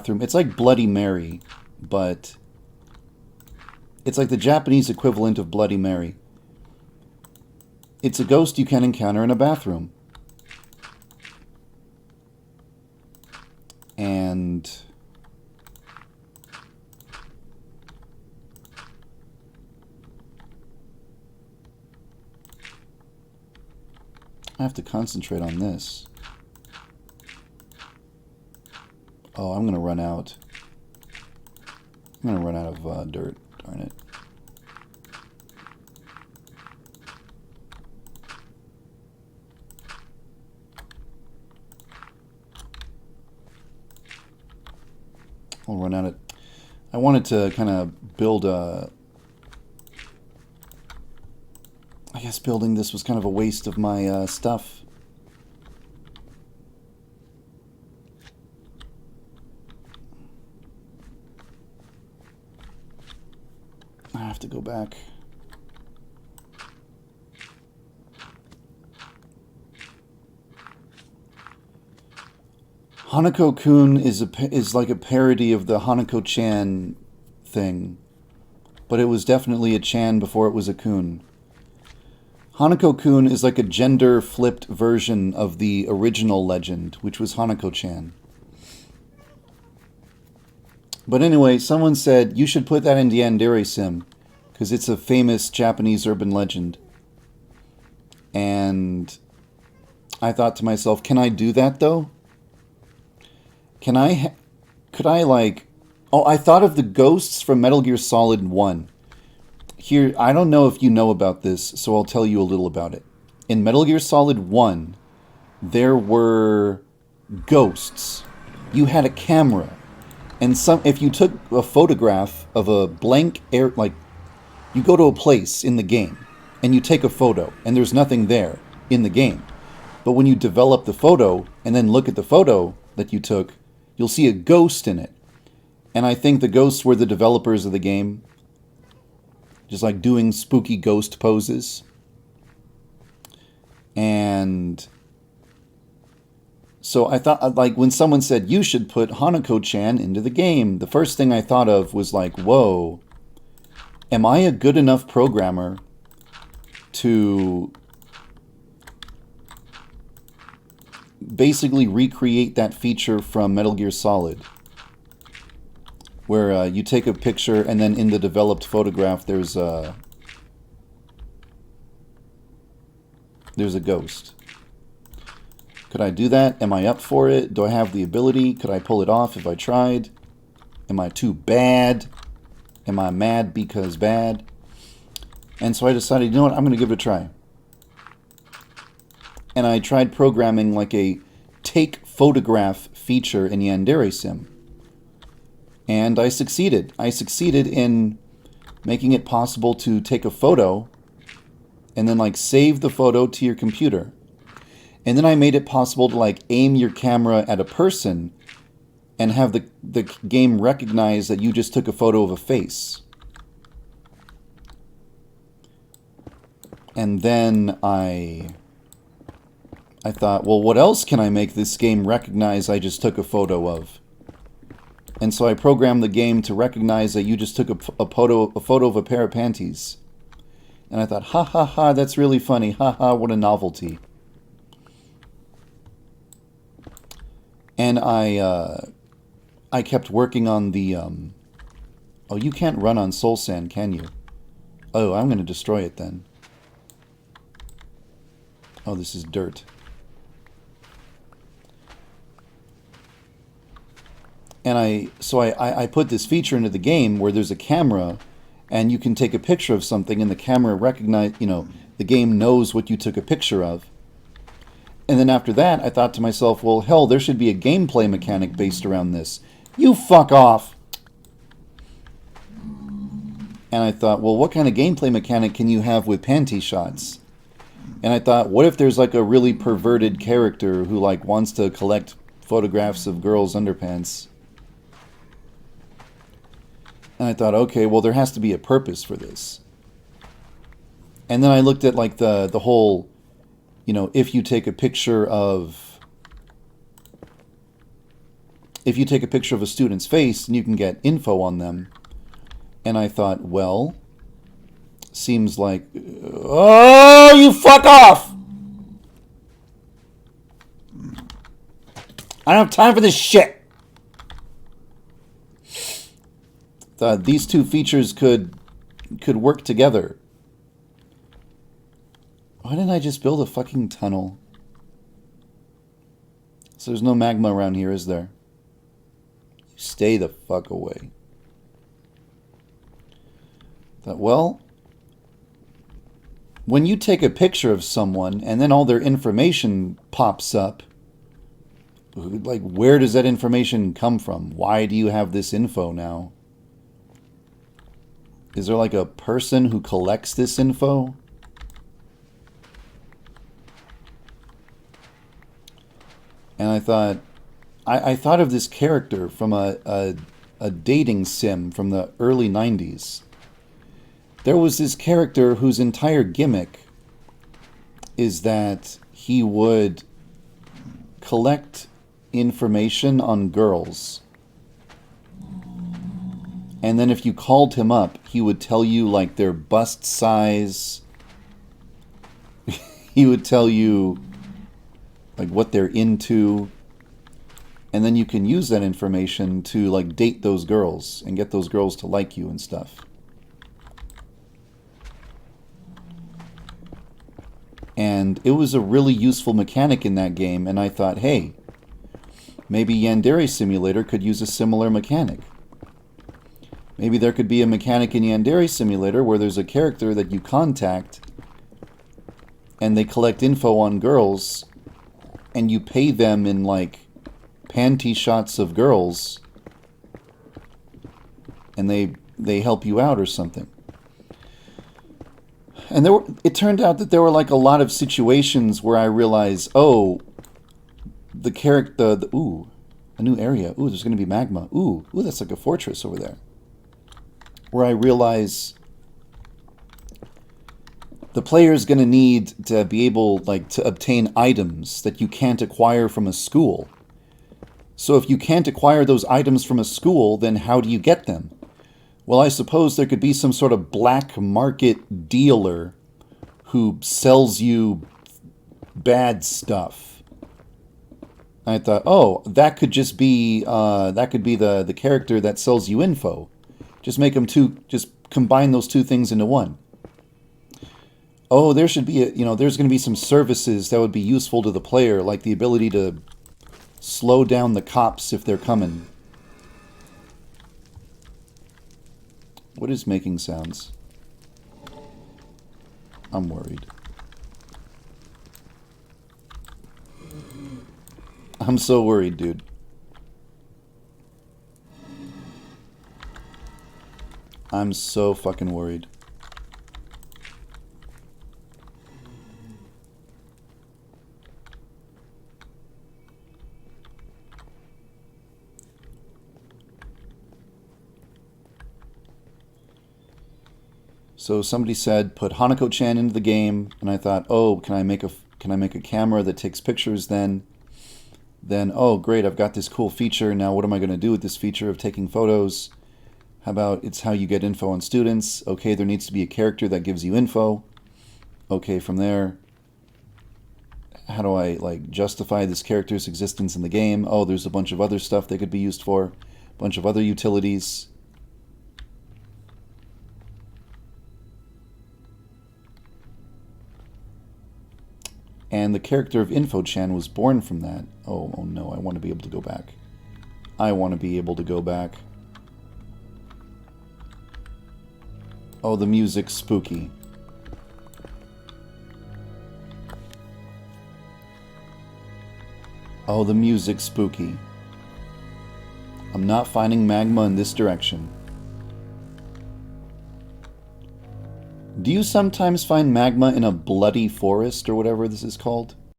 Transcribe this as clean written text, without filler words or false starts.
bathroom. It's like Bloody Mary, but it's like the Japanese equivalent of Bloody Mary. It's a ghost you can encounter in a bathroom. And I have to concentrate on this. Oh, I'm going to run out. I'm going to run out of dirt. Darn it. I'll run out of... I wanted to kind of build a... I guess building this was kind of a waste of my stuff. I have to go back. Hanako-kun is like a parody of the Hanako-chan thing, but it was definitely a chan before it was a kun. Hanako-kun is like a gender-flipped version of the original legend, which was Hanako-chan. But anyway, someone said, you should put that in Yandere Sim, because it's a famous Japanese urban legend. And I thought to myself, can I do that, though? Could I, like... Oh, I thought of the ghosts from Metal Gear Solid 1. Here, I don't know if you know about this, so I'll tell you a little about it. In Metal Gear Solid 1, there were ghosts. You had a camera. And if you took a photograph of a blank air... Like, you go to a place in the game, and you take a photo, and there's nothing there in the game. But when you develop the photo, and then look at the photo that you took, you'll see a ghost in it. And I think the ghosts were the developers of the game. Just like doing spooky ghost poses. And so I thought, like, when someone said, you should put Hanako-chan into the game, the first thing I thought of was like, whoa, am I a good enough programmer to basically recreate that feature from Metal Gear Solid, where you take a picture and then in the developed photograph there's a ghost. Could I do that? Am I up for it? Do I have the ability? Could I pull it off if I tried? Am I too bad? Am I mad because bad? And so I decided, you know what, I'm going to give it a try. And I tried programming like a take photograph feature in Yandere Sim. And I succeeded. I succeeded in making it possible to take a photo and then like save the photo to your computer. And then I made it possible to like aim your camera at a person and have the game recognize that you just took a photo of a face. And then I thought, well, what else can I make this game recognize I just took a photo of? And so I programmed the game to recognize that you just took a photo of a pair of panties. And I thought, ha ha ha, that's really funny. Ha ha, what a novelty. And I kept working on the... Oh, you can't run on Soul Sand, can you? Oh, I'm going to destroy it then. Oh, this is dirt. And I put this feature into the game where there's a camera and you can take a picture of something and the camera the game knows what you took a picture of. And then after that, I thought to myself, well, hell, there should be a gameplay mechanic based around this. You fuck off! And I thought, well, what kind of gameplay mechanic can you have with panty shots? And I thought, what if there's like a really perverted character who like wants to collect photographs of girls' underpants? And I thought, okay, well, there has to be a purpose for this. And then I looked at like the whole, if you take a picture of if you take a picture of a student's face, and you can get info on them. And I thought, well, seems like... Oh, you fuck off! I don't have time for this shit! Thought these two features could work together. Why didn't I just build a fucking tunnel? So there's no magma around here, is there? Stay the fuck away. Thought, well, when you take a picture of someone and then all their information pops up, like, where does that information come from? Why do you have this info now? Is there like a person who collects this info? And I thought, I thought of this character from a dating sim from the early 90s. There was this character whose entire gimmick is that he would collect information on girls. And then if you called him up, he would tell you like their bust size. He would tell you like what they're into. And then you can use that information to like date those girls and get those girls to like you and stuff. And it was a really useful mechanic in that game, and I thought, hey, maybe Yandere Simulator could use a similar mechanic. Maybe there could be a mechanic in Yandere Simulator where there's a character that you contact and they collect info on girls and you pay them in like panty shots of girls and they help you out or something. And it turned out that there were like a lot of situations where I realized, oh, the character, ooh, a new area. Ooh, there's going to be magma. Ooh, that's like a fortress over there. Where I realize the player is going to need to be able like to obtain items that you can't acquire from a school. So if you can't acquire those items from a school, then how do you get them? Well, I suppose there could be some sort of black market dealer who sells you bad stuff. I thought, oh, that could just be the character that sells you info. Just make them just combine those two things into one. Oh, there should be there's going to be some services that would be useful to the player, like the ability to slow down the cops if they're coming. What is making sounds? I'm worried. I'm so worried, dude. I'm so fucking worried. So somebody said, put Hanako-chan into the game, and I thought, oh, can I make a camera that takes pictures then? Then, oh, great, I've got this cool feature. Now what am I going to do with this feature of taking photos? How about it's how you get info on students? Okay, there needs to be a character that gives you info. Okay, from there, how do I like justify this character's existence in the game? Oh, there's a bunch of other stuff they could be used for. A bunch of other utilities. And the character of InfoChan was born from that. Oh no, I want to be able to go back. I want to be able to go back. Oh, the music's spooky. Oh, the music's spooky. I'm not finding magma in this direction. Do you sometimes find magma in a bloody forest or whatever this is called?